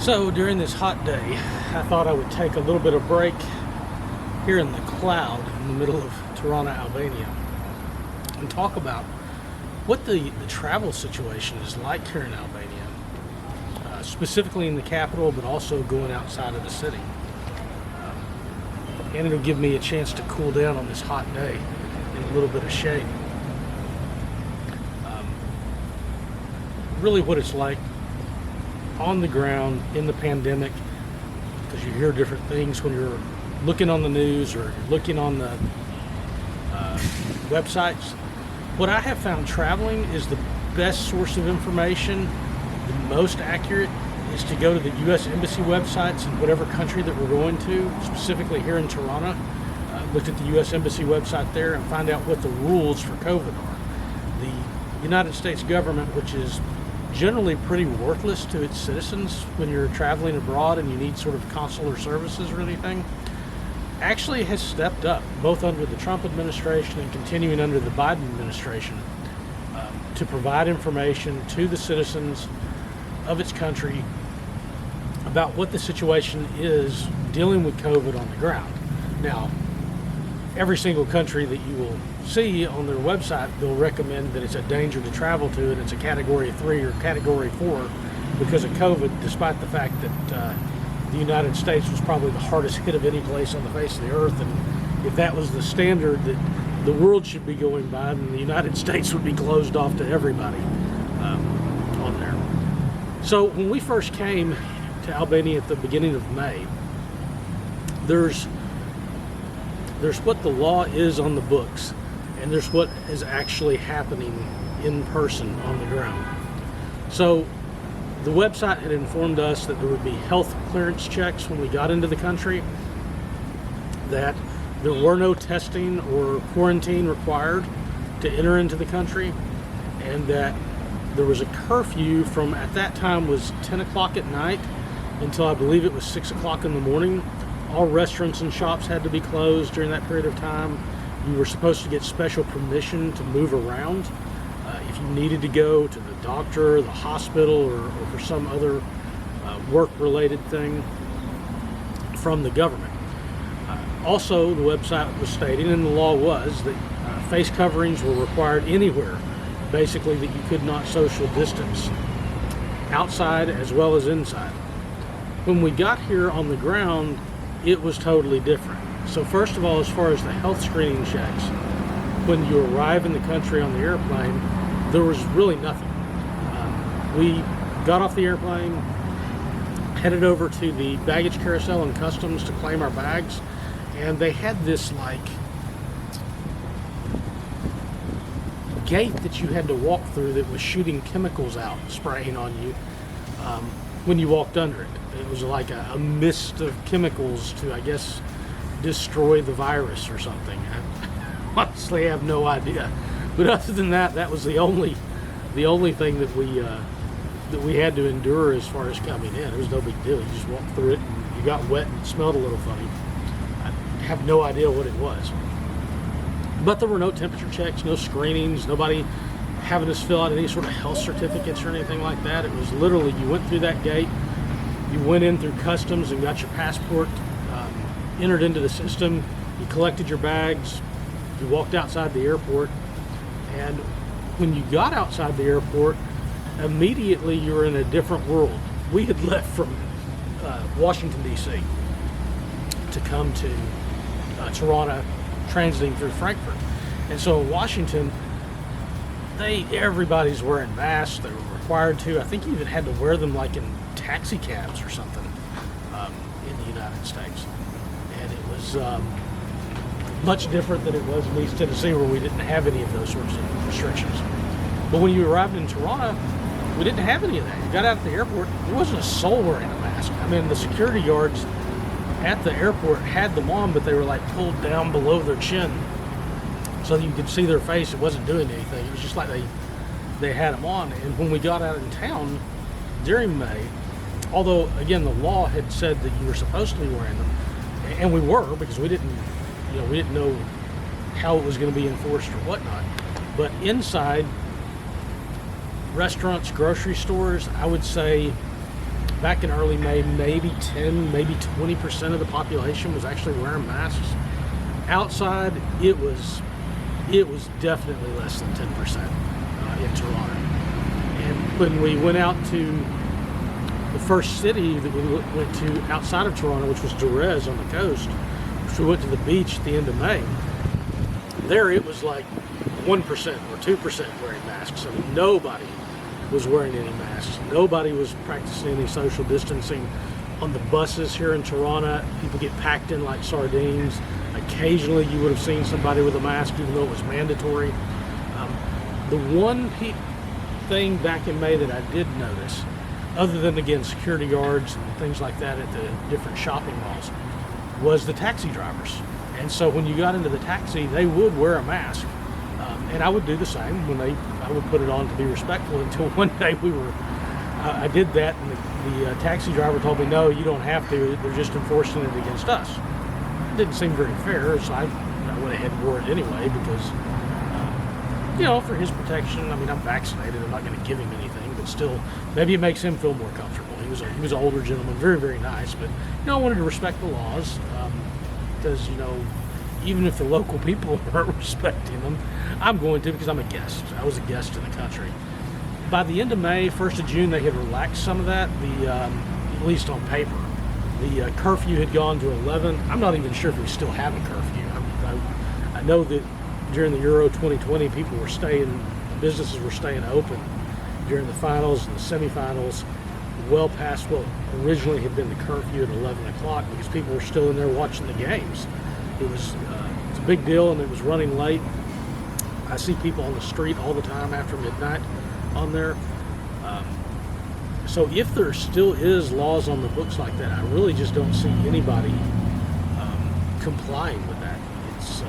So during this hot day, I thought I would take a little bit of break here in the cloud in the middle of Tirana, Albania, and talk about what the travel situation is like here in Albania, specifically in the capital, but also going outside of the city. And it'll give me a chance to cool down on this hot day in a little bit of shade. Really what it's like on the ground in the pandemic, because you hear different things when you're looking on the news or looking on the websites. What I have found traveling is the best source of information, the most accurate, is to go to the U.S. Embassy websites in whatever country that we're going to, specifically here in Tirana. Looked at the U.S. Embassy website there and find out what the rules for COVID are. The United States government, which is generally pretty worthless to its citizens when you're traveling abroad and you need sort of consular services or anything, actually has stepped up, both under the Trump administration and continuing under the Biden administration, to provide information to the citizens of its country about what the situation is dealing with COVID on the ground. Now, every single country that you will see on their website, they'll recommend that it's a danger to travel to, and it's a category 3 or category 4 because of COVID, despite the fact that the United States was probably the hardest hit of any place on the face of the earth. And if that was the standard that the world should be going by, then the United States would be closed off to everybody on there. So when we first came to Albania at the beginning of May, there's what the law is on the books, and there's what is actually happening in person on the ground. So the website had informed us that there would be health clearance checks when we got into the country, that there were no testing or quarantine required to enter into the country, and that there was a curfew from, at that time was 10 o'clock at night until I believe it was 6 o'clock in the morning. All restaurants and shops had to be closed during that period of time. You were supposed to get special permission to move around if you needed to go to the doctor, the hospital, or for some other work-related thing from the government. Also, the website was stating, and the law was, that face coverings were required anywhere, basically, that you could not social distance, outside as well as inside. When we got here on the ground, it was totally different. So first of all, as far as the health screening checks, when you arrive in the country on the airplane, there was really nothing. We got off the airplane, headed over to the baggage carousel and customs to claim our bags, and they had this like gate that you had to walk through that was shooting chemicals out, spraying on you when you walked under it. It was like a mist of chemicals to, I guess, destroy the virus or something. I honestly have no idea. But other than that, that was the only thing that we had to endure as far as coming in. It was no big deal. You just walked through it and you got wet and it smelled a little funny. I have no idea what it was. But there were no temperature checks, no screenings, nobody having us fill out any sort of health certificates or anything like that. It was literally, you went through that gate, you went in through customs and got your passport entered into the system, you collected your bags, you walked outside the airport, and when you got outside the airport, immediately you were in a different world. We had left from Washington, D.C. to come to Tirana, transiting through Frankfurt. And so in Washington, everybody's wearing masks. They were required to. I think you even had to wear them like in taxi cabs or something in the United States. And it was much different than it was in East Tennessee, where we didn't have any of those sorts of restrictions. But when you arrived in Tirana, we didn't have any of that. You got out at the airport, there wasn't a soul wearing a mask. I mean, the security guards at the airport had them on, but they were like pulled down below their chin so you could see their face. It wasn't doing anything. It was just like they had them on. And when we got out in town during May, although again the law had said that you were supposed to be wearing them, and we were, because we didn't know how it was going to be enforced or whatnot. But inside restaurants, grocery stores, I would say back in early May, maybe 10, maybe 20% of the population was actually wearing masks. Outside, it was definitely less than 10% in Toronto. And when we went out to the first city that we went to outside of Toronto, which was Jerez on the coast, which we went to the beach at the end of May, there it was like 1% or 2% wearing masks. I mean, nobody was wearing any masks. Nobody was practicing any social distancing. On the buses here in Toronto, people get packed in like sardines. Occasionally you would have seen somebody with a mask, even though it was mandatory. The one thing back in May that I did notice, other than, again, security guards and things like that at the different shopping malls, was the taxi drivers. And so when you got into the taxi, they would wear a mask. And I would do the same when I would put it on to be respectful, until one day I did that, and the taxi driver told me, no, you don't have to, they're just enforcing it against us. It didn't seem very fair, so I went ahead and wore it anyway, because, for his protection. I mean, I'm vaccinated, I'm not going to give him anything, but still, maybe it makes him feel more comfortable. He was an older gentleman, very, very nice, but, I wanted to respect the laws, because, even if the local people aren't respecting them, I'm going to, because I'm a guest. I was a guest in the country. By the end of May, 1st of June, they had relaxed some of that, at least on paper. The curfew had gone to 11. I'm not even sure if we still have a curfew. I know that during the Euro 2020, businesses were staying open during the finals and the semifinals, well past what originally had been the curfew at 11 o'clock, because people were still in there watching the games. It was a big deal, and it was running late. I see people on the street all the time after midnight on there. So if there still is laws on the books like that, I really just don't see anybody complying with that. It's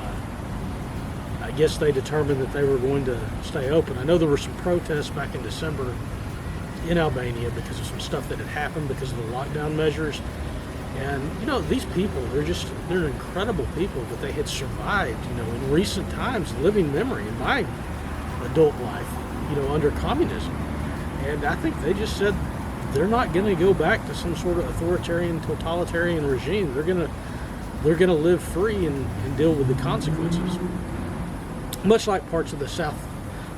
I guess they determined that they were going to stay open. I know there were some protests back in December in Albania because of some stuff that had happened because of the lockdown measures. And, these people, they're incredible people, but they had survived, in recent times, living memory in my adult life, under communism. And I think they just said they're not going to go back to some sort of authoritarian, totalitarian regime. They're going to live free and deal with the consequences. Much like parts of the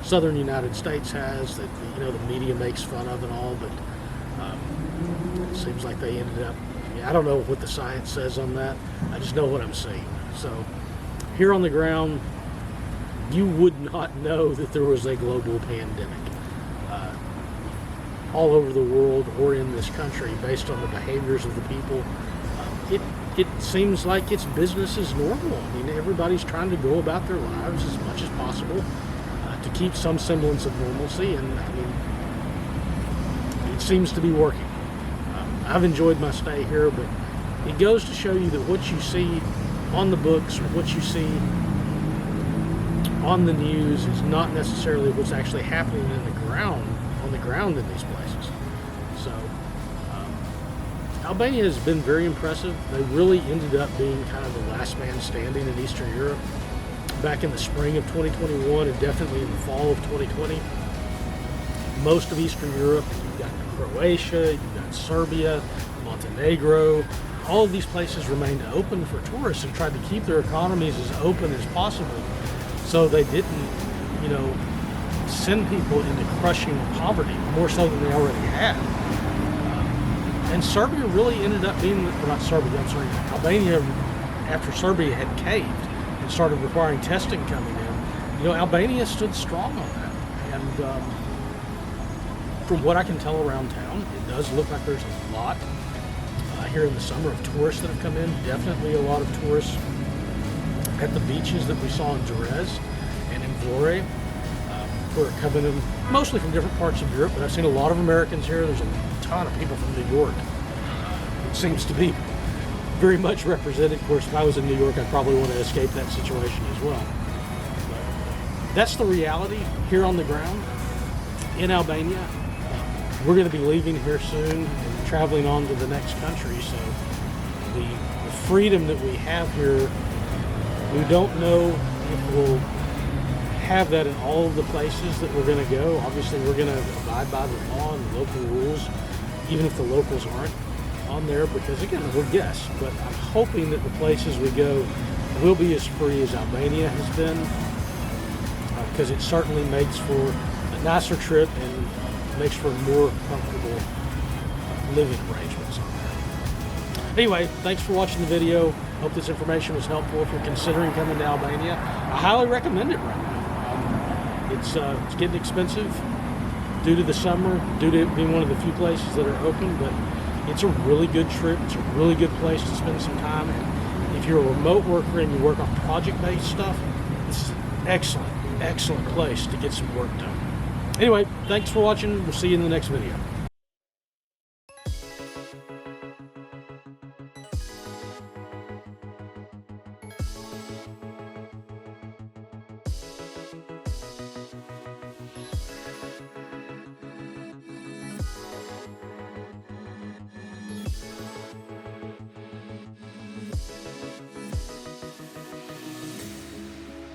southern United States has, that, the media makes fun of and all, but it seems like they ended up, I don't know what the science says on that. I just know what I'm seeing. So here on the ground, you would not know that there was a global pandemic all over the world or in this country based on the behaviors of the people. It seems like it's business as normal. I mean, everybody's trying to go about their lives as much as possible to keep some semblance of normalcy, and I mean, it seems to be working. I've enjoyed my stay here, but it goes to show you that what you see on the books or what you see on the news is not necessarily what's actually happening on the ground in these places. So Albania has been very impressive. They really ended up being kind of the last man standing in Eastern Europe back in the spring of 2021 and definitely in the fall of 2020. Most of Eastern Europe, you've got Croatia, you've got Serbia, Montenegro, all of these places remained open for tourists and tried to keep their economies as open as possible, so they didn't, send people into crushing poverty more so than they already had. And Serbia really ended up being, Albania, after Serbia had caved and started requiring testing coming in, Albania stood strong on that. And from what I can tell around town, it does look like there's a lot here in the summer of tourists that have come in. Definitely a lot of tourists at the beaches that we saw in Jerez and in Vlore, who are coming in mostly from different parts of Europe, but I've seen a lot of Americans here. There's a ton of people from New York. It seems to be very much represented. Of course, if I was in New York, I'd probably want to escape that situation as well. But that's the reality here on the ground in Albania. We're going to be leaving here soon and traveling on to the next country. So the freedom that we have here, we don't know if we'll have that in all of the places that we're going to go. Obviously, we're going to abide by the law and the local rules. even if the locals aren't on there, because again, we're guests. But I'm hoping that the places we go will be as free as Albania has been, because it certainly makes for a nicer trip and makes for more comfortable living arrangements on there. Anyway, thanks for watching the video. Hope this information was helpful if you're considering coming to Albania. I highly recommend it right now. It's getting expensive due to the summer, due to it being one of the few places that are open, but it's a really good trip. It's a really good place to spend some time. And if you're a remote worker and you work on project-based stuff, this is an excellent place to get some work done. Anyway, thanks for watching. We'll see you in the next video.